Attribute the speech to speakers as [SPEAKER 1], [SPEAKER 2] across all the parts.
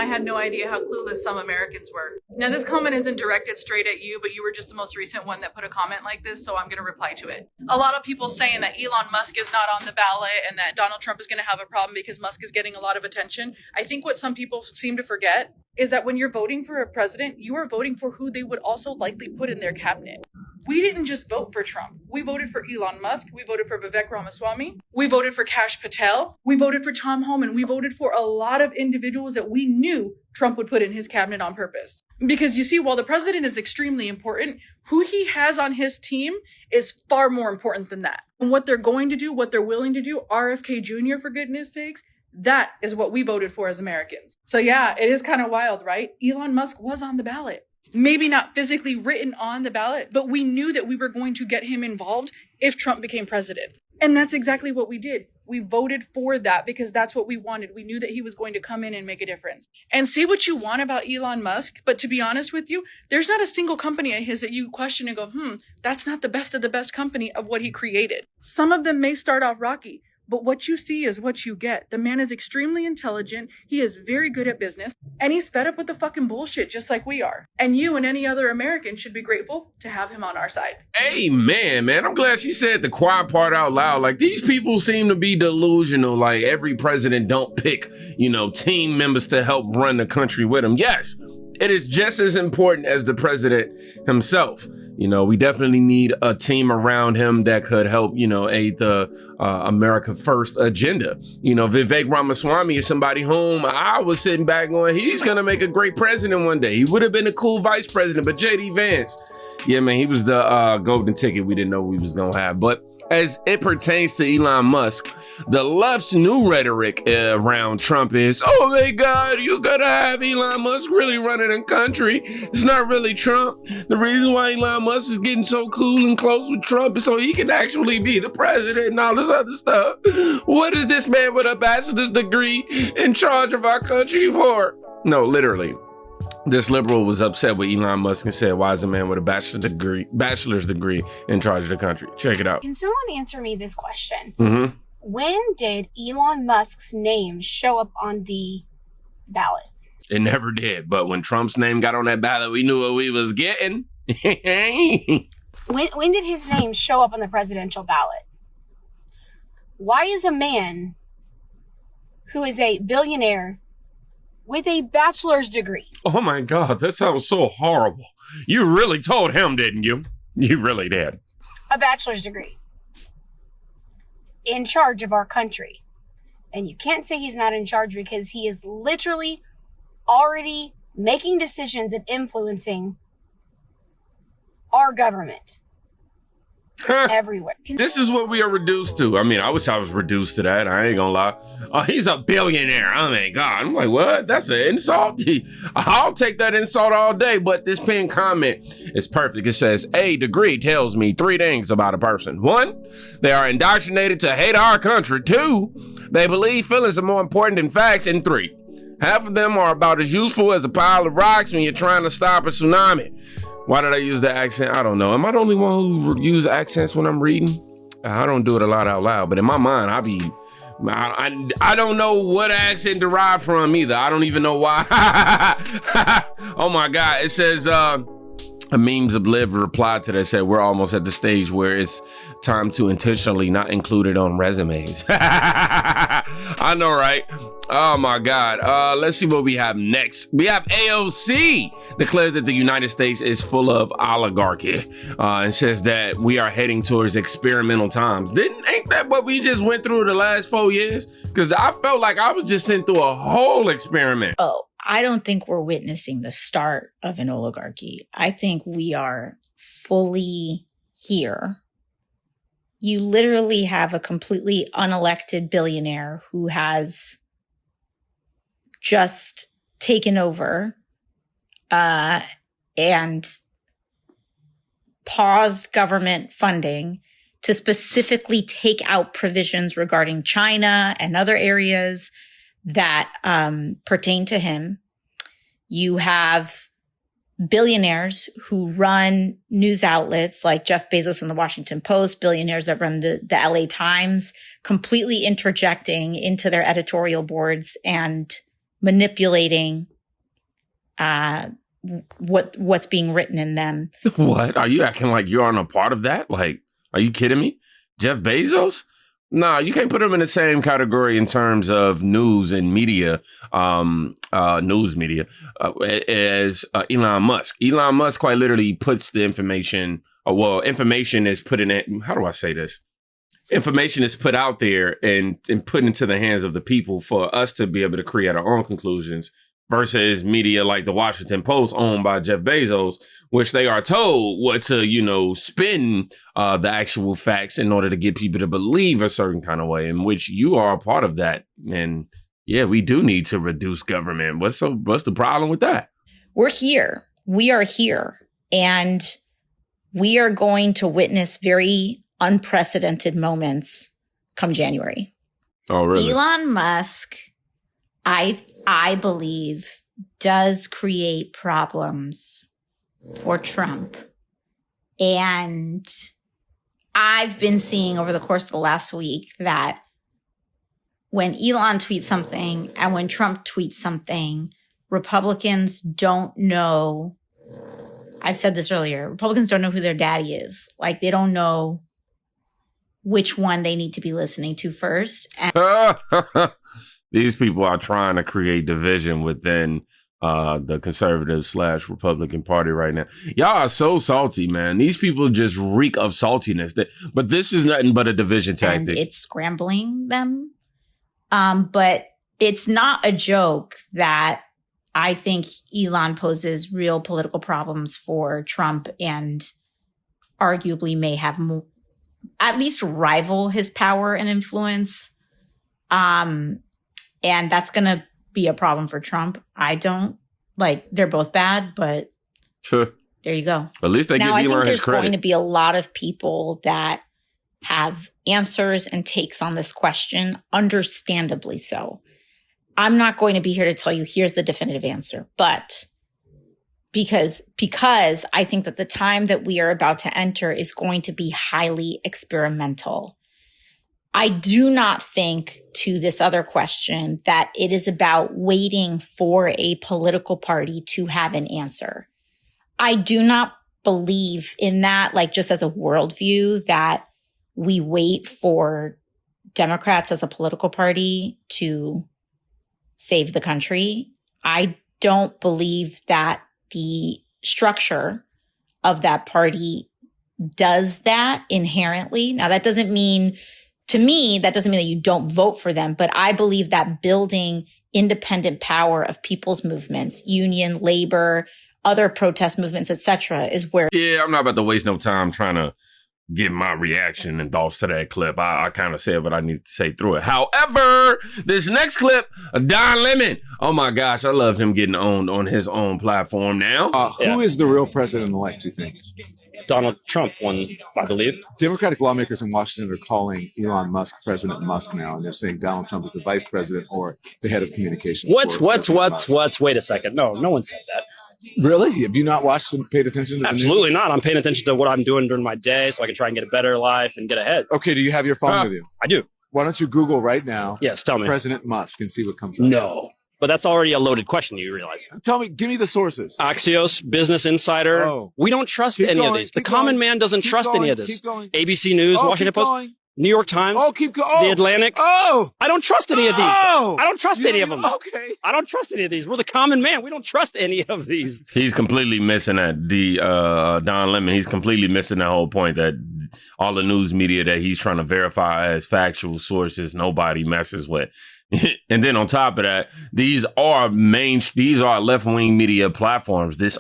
[SPEAKER 1] I had no idea how clueless some Americans were. Now, this comment isn't directed straight at you, but you were just the most recent one that put a comment like this, so I'm going to reply to it. A lot of people saying that Elon Musk is not on the ballot and that Donald Trump is going to have a problem because Musk is getting a lot of attention. I think what some people seem to forget is that when you're voting for a president, you are voting for who they would also likely put in their cabinet. We didn't just vote for Trump. We voted for Elon Musk. We voted for Vivek Ramaswamy. We voted for Kash Patel. We voted for Tom Homan. We voted for a lot of individuals that we knew Trump would put in his cabinet on purpose. Because you see, while the president is extremely important, who he has on his team is far more important than that. And what they're going to do, what they're willing to do, RFK Jr., for goodness sakes, that is what we voted for as Americans. So yeah, it is kind of wild, right? Elon Musk was on the ballot. Maybe not physically written on the ballot, but we knew that we were going to get him involved if Trump became president. And that's exactly what we did. We voted for that because that's what we wanted. We knew that he was going to come in and make a difference. And say what you want about Elon Musk, but to be honest with you, there's not a single company of his that you question and go, that's not the best of the best company of what he created. Some of them may start off rocky, but what you see is what you get. The man is extremely intelligent. He is very good at business. And he's fed up with the fucking bullshit just like we are. And you and any other American should be grateful to have him on our side.
[SPEAKER 2] Amen, man. I'm glad she said the quiet part out loud. Like, these people seem to be delusional. Like, every president don't pick, team members to help run the country with him. Yes, it is just as important as the president himself. We definitely need a team around him that could help, aid the America First agenda. Vivek Ramaswamy is somebody whom I was sitting back going, he's going to make a great president one day. He would have been a cool vice president, but J.D. Vance, yeah, man, he was the golden ticket we didn't know we was going to have. But as it pertains to Elon Musk, the left's new rhetoric around Trump is, oh my God, you gotta have Elon Musk really running the country. It's not really Trump. The reason why Elon Musk is getting so cool and close with Trump is so he can actually be the president and all this other stuff. What is this man with a bachelor's degree in charge of our country for? No, literally. This liberal was upset with Elon Musk and said, why is a man with a bachelor's degree in charge of the country? Check it out.
[SPEAKER 3] Can someone answer me this question? When did Elon Musk's name show up on the ballot?
[SPEAKER 2] It never did. But when Trump's name got on that ballot, we knew what we was getting.
[SPEAKER 3] When did his name show up on the presidential ballot? Why is a man who is a billionaire with a bachelor's degree?
[SPEAKER 2] Oh my God, that sounds so horrible. You really told him, didn't you? You really did.
[SPEAKER 3] A bachelor's degree. In charge of our country. And you can't say he's not in charge because he is literally already making decisions and influencing our government. Everywhere.
[SPEAKER 2] This is what we are reduced to. I mean, I wish I was reduced to that. I ain't gonna lie. Oh, he's a billionaire. Oh my God. I'm like, what? That's an insult. I'll take that insult all day. But this pinned comment is perfect. It says, a degree tells me 3 things about a person. 1, they are indoctrinated to hate our country. 2, they believe feelings are more important than facts. And 3, half of them are about as useful as a pile of rocks when you're trying to stop a tsunami. Why did I use the accent? I don't know. Am I the only one who use accents when I'm reading? I don't do it a lot out loud, but in my mind, I don't know what accent derived from either. I don't even know why. Oh my God. It says, a memes of live replied to that, said, we're almost at the stage where it's time to intentionally not include it on resumes. I know, right? Oh my God. Let's see what we have next. We have AOC declares that the United States is full of oligarchy and says that we are heading towards experimental times. Ain't that what we just went through the last 4 years? Because I felt like I was just sent through a whole experiment.
[SPEAKER 4] Oh, I don't think we're witnessing the start of an oligarchy. I think we are fully here. You literally have a completely unelected billionaire who has just taken over and paused government funding to specifically take out provisions regarding China and other areas that pertain to him. You have billionaires who run news outlets like Jeff Bezos and the Washington Post, billionaires that run the LA Times, completely interjecting into their editorial boards and manipulating what's being written in them.
[SPEAKER 2] What? Are you acting like you're on a part of that? Like, are you kidding me? Jeff Bezos? Nah, you can't put him in the same category in terms of news and media, news media, as Elon Musk. Elon Musk quite literally puts the information, information is put in, how do I say this? Information is put out there and put into the hands of the people for us to be able to create our own conclusions versus media like the Washington Post owned by Jeff Bezos, which they are told what to, spin the actual facts in order to get people to believe a certain kind of way, in which you are a part of that. And yeah, we do need to reduce government. What's the problem with that?
[SPEAKER 4] We're here. We are here. And we are going to witness very unprecedented moments come January.
[SPEAKER 2] Oh, really?
[SPEAKER 4] Elon Musk, I believe, does create problems for Trump. And I've been seeing over the course of the last week that when Elon tweets something and when Trump tweets something, Republicans don't know. I've said this earlier. Republicans don't know who their daddy is. Like, they don't know which one they need to be listening to first. And
[SPEAKER 2] these people are trying to create division within the conservative / Republican Party right now. Y'all are so salty, man. These people just reek of saltiness. But this is nothing but a division tactic.
[SPEAKER 4] And it's scrambling them. But it's not a joke that I think Elon poses real political problems for Trump and arguably may have at least rival his power and influence. And that's going to be a problem for Trump. They're both bad, but
[SPEAKER 2] sure.
[SPEAKER 4] There you go.
[SPEAKER 2] At least they give Elon his credit.
[SPEAKER 4] Now, I think there's going to be a lot of people that have answers and takes on this question, understandably so. I'm not going to be here to tell you, here's the definitive answer, but because I think that the time that we are about to enter is going to be highly experimental. I do not think, to this other question, that it is about waiting for a political party to have an answer. I do not believe in that, like, just as a worldview, that we wait for Democrats as a political party to save the country. I don't believe that the structure of that party does that inherently. Now, that doesn't mean, to me, that doesn't mean that you don't vote for them, but I believe that building independent power of people's movements, union, labor, other protest movements, etc., is where.
[SPEAKER 2] Yeah, I'm not about to waste no time trying to give my reaction and thoughts to that clip. I kind of said what I need to say through it. However, this next clip, Don Lemon. Oh my gosh, I love him getting owned on his own platform now.
[SPEAKER 5] Who is the real president-elect, do you think?
[SPEAKER 6] Donald Trump won, I believe.
[SPEAKER 5] Democratic lawmakers in Washington are calling Elon Musk President Musk now, and they're saying Donald Trump is the vice president or the head of communications.
[SPEAKER 6] What's? Wait a second. No one said that.
[SPEAKER 5] Really? Have you not watched and paid attention to the
[SPEAKER 6] Absolutely
[SPEAKER 5] news?
[SPEAKER 6] not. I'm paying attention to what I'm doing during my day so I can try and get a better life and get ahead.
[SPEAKER 5] Okay, do you have your phone with you?
[SPEAKER 6] I do.
[SPEAKER 5] Why don't you Google right now?
[SPEAKER 6] Yes, tell me.
[SPEAKER 5] President Musk and see what comes up.
[SPEAKER 6] No. But that's already a loaded question, you realize.
[SPEAKER 5] Tell me, give me the sources.
[SPEAKER 6] Axios, Business Insider.
[SPEAKER 5] Oh.
[SPEAKER 6] We don't trust any of these. The common man doesn't trust any of this.
[SPEAKER 5] Keep going.
[SPEAKER 6] ABC News, Washington Post, New York Times,
[SPEAKER 5] keep going.
[SPEAKER 6] The Atlantic.
[SPEAKER 5] Oh!
[SPEAKER 6] I don't trust any of these.
[SPEAKER 5] Oh!
[SPEAKER 6] I don't trust any of them.
[SPEAKER 5] Okay.
[SPEAKER 6] I don't trust any of these. We're the common man. We don't trust any of these.
[SPEAKER 2] He's completely missing that. Don Lemon, he's completely missing that whole point that all the news media that he's trying to verify as factual sources, nobody messes with. And then on top of that, these are left-wing media platforms. This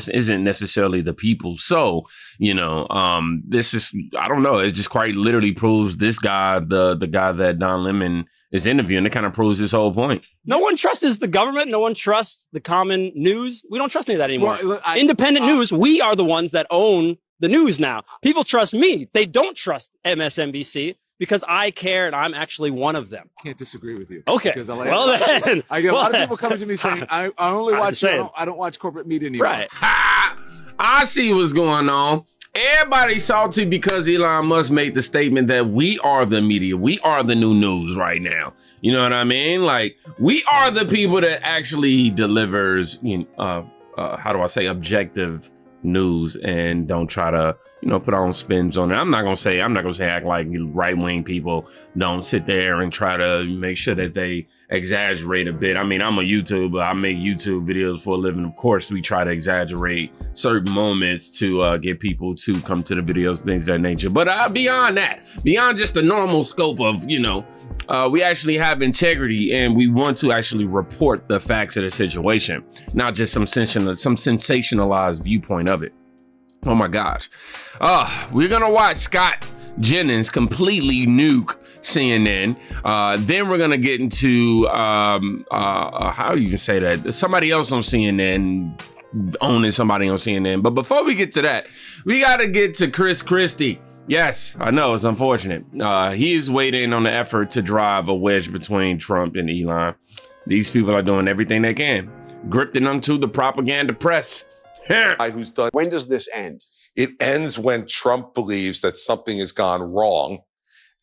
[SPEAKER 2] isn't necessarily the people. So, this is, I don't know. It just quite literally proves this guy, the guy that Don Lemon is interviewing, it kind of proves this whole point.
[SPEAKER 6] No one trusts the government. No one trusts the common news. We don't trust any of that anymore.
[SPEAKER 5] Well,
[SPEAKER 6] Independent news, we are the ones that own the news now. People trust me. They don't trust MSNBC. Because I care, and I'm actually one of them.
[SPEAKER 5] Can't disagree with you.
[SPEAKER 6] Okay.
[SPEAKER 5] Because
[SPEAKER 6] Then.
[SPEAKER 5] I get a lot of people coming to me saying, I only watch, I don't watch corporate media anymore.
[SPEAKER 6] Right.
[SPEAKER 2] I see what's going on. everybody's salty because Elon Musk made the statement that we are the media. We are the new news right now. You know what I mean? Like, we are the people that actually delivers, how do I say, objective news and don't try to, put our own spins on it. I'm not gonna say act like right-wing people don't sit there and try to make sure that they exaggerate a bit. I mean, I'm a YouTuber. I make YouTube videos for a living. Of course, we try to exaggerate certain moments to get people to come to the videos, things of that nature. But beyond that, beyond just the normal scope of, we actually have integrity and we want to actually report the facts of the situation, not just some sensationalized viewpoint of it. Oh my gosh. We're gonna watch Scott Jennings completely nuke CNN. Then we're gonna get into how you can say that, somebody else on CNN owning somebody on CNN. But before we get to that, we gotta get to Chris Christie. Yes, I know, it's unfortunate. He is waiting on the effort to drive a wedge between Trump and Elon. These people are doing everything they can, grifting onto the propaganda press.
[SPEAKER 7] Who's done. When does this end? It ends when Trump believes that something has gone wrong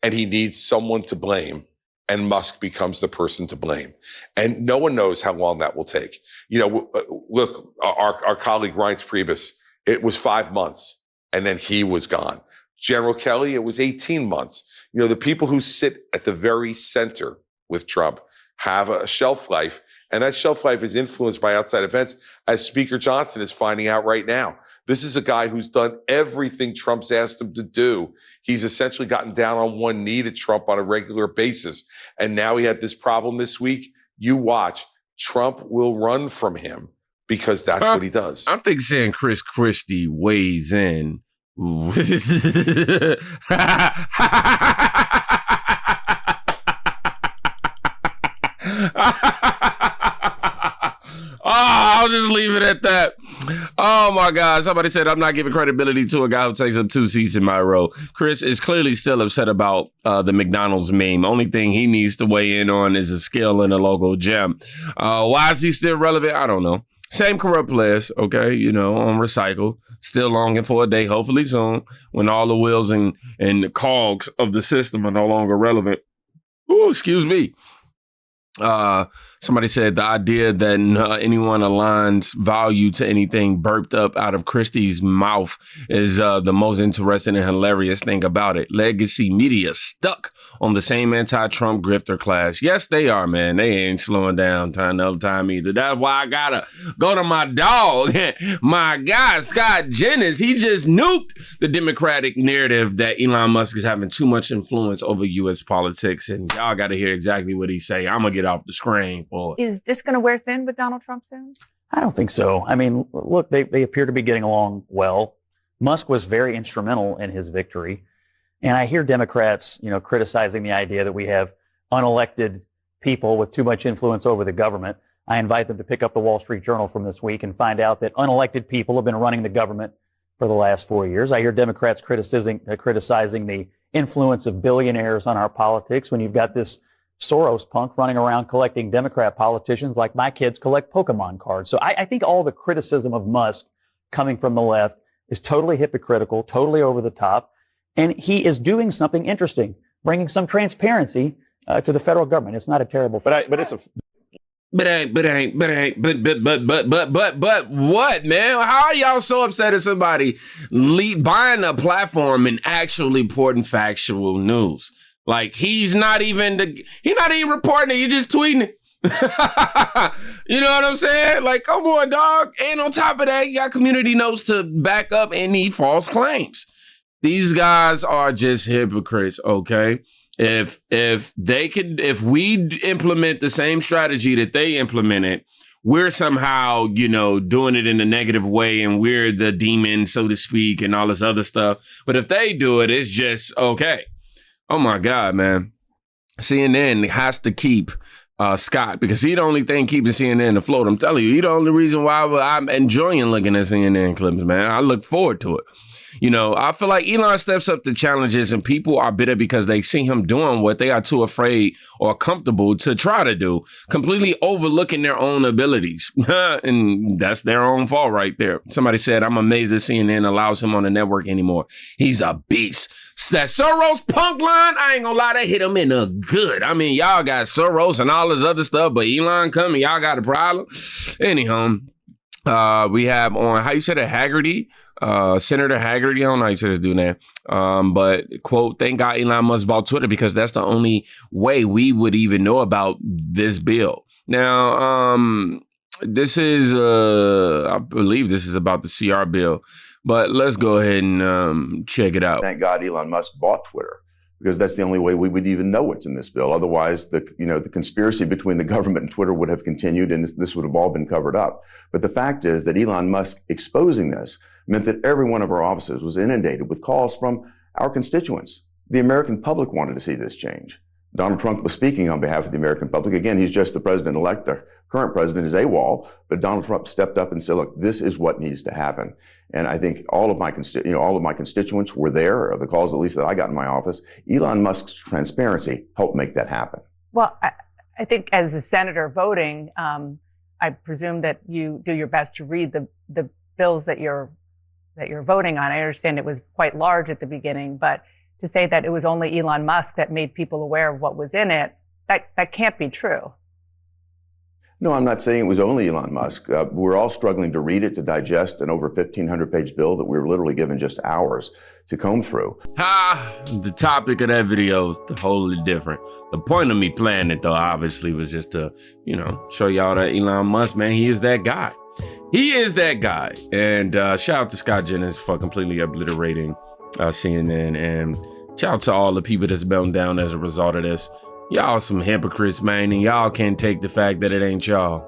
[SPEAKER 7] and he needs someone to blame, and Musk becomes the person to blame. And no one knows how long that will take. Look, our colleague Reince Priebus, it was 5 months and then he was gone. General Kelly, it was 18 months. The people who sit at the very center with Trump have a shelf life, and that shelf life is influenced by outside events, as Speaker Johnson is finding out right now. This is a guy who's done everything Trump's asked him to do. He's essentially gotten down on one knee to Trump on a regular basis. And now he had this problem this week. You watch, Trump will run from him because that's what he does.
[SPEAKER 2] I think saying Chris Christie weighs in. I'll just leave it at that. Oh my God. Somebody said I'm not giving credibility to a guy who takes up 2 seats in my row. Chris is clearly still upset about the McDonald's meme. Only thing he needs to weigh in on is a skill and a logo gem. Why is he still relevant? I don't know. Same corrupt players, okay, on recycle. Still longing for a day, hopefully soon, when all the wheels and the cogs of the system are no longer relevant. Ooh, excuse me. Somebody said the idea that anyone aligns value to anything burped up out of Christie's mouth is the most interesting and hilarious thing about it. Legacy media stuck on the same anti-Trump grifter class. Yes, they are, man. They ain't slowing down no time either. That's why I gotta go to my dog, my guy, Scott Jennings. He just nuked the Democratic narrative that Elon Musk is having too much influence over U.S. politics. And y'all gotta hear exactly what he say. I'm gonna get off the screen for it.
[SPEAKER 8] Is this going to wear thin with Donald Trump soon?
[SPEAKER 9] I don't think so. I mean, look, they appear to be getting along well. Musk was very instrumental in his victory. And I hear Democrats, criticizing the idea that we have unelected people with too much influence over the government. I invite them to pick up the Wall Street Journal from this week and find out that unelected people have been running the government for the last 4 years. I hear Democrats criticizing the influence of billionaires on our politics when you've got this Soros punk running around collecting Democrat politicians like my kids collect Pokemon cards. So I think all the criticism of Musk coming from the left is totally hypocritical, totally over the top. And he is doing something interesting, bringing some transparency to the federal government. It's not a terrible thing.
[SPEAKER 2] But what, man? How are y'all so upset at somebody buying a platform and actually reporting factual news? Like, he's not even reporting it. You're just tweeting it. You know what I'm saying? Like, come on, dog. And on top of that, you got community notes to back up any false claims. These guys are just hypocrites, okay? If we implement the same strategy that they implemented, we're somehow, doing it in a negative way and we're the demon, so to speak, and all this other stuff. But if they do it, it's just okay. Oh my God, man. CNN has to keep Scott, because he's the only thing keeping CNN afloat. I'm telling you, he's the only reason why I'm enjoying looking at CNN clips, man. I look forward to it. You know, I feel like Elon steps up to challenges and people are bitter because they see him doing what they are too afraid or comfortable to try to do, completely overlooking their own abilities. And that's their own fault right there. Somebody said, I'm amazed that CNN allows him on the network anymore. He's a beast. That Soros punk line, I ain't gonna lie, that hit him in the good. I mean, y'all got Soros and all this other stuff, but Elon coming, y'all got a problem. Anyhow, we have on, how you said it, Haggerty, Senator Haggerty, I don't know how you say this dude name, but quote, thank God Elon Musk bought Twitter because that's the only way we would even know about this bill. Now, this is, I believe this is about the CR bill. But let's go ahead and check it out.
[SPEAKER 10] Thank God Elon Musk bought Twitter, because that's the only way we would even know what's in this bill. Otherwise, the conspiracy between the government and Twitter would have continued, and this would have all been covered up. But the fact is that Elon Musk exposing this meant that every one of our offices was inundated with calls from our constituents. The American public wanted to see this change. Donald Trump was speaking on behalf of the American public. Again, he's just the president-elect. The current president is AWOL, but Donald Trump stepped up and said, look, this is what needs to happen. And I think all of my constituents were there, or the calls at least that I got in my office. Elon Musk's transparency helped make that happen.
[SPEAKER 8] Well, I think as a senator voting, I presume that you do your best to read the bills that you're voting on. I understand it was quite large at the beginning, but to say that it was only Elon Musk that made people aware of what was in it, that can't be true.
[SPEAKER 10] No, I'm not saying it was only Elon Musk. We're all struggling to read it, to digest an over 1,500-page bill that we were literally given just hours to comb through.
[SPEAKER 2] The topic of that video is totally different. The point of me playing it, though, obviously was just to, show y'all that Elon Musk, man, he is that guy. He is that guy. And shout out to Scott Jennings for completely obliterating CNN. And shout out to all the people that's melting down as a result of this. Y'all some hypocrites, man, and y'all can't take the fact that it ain't y'all.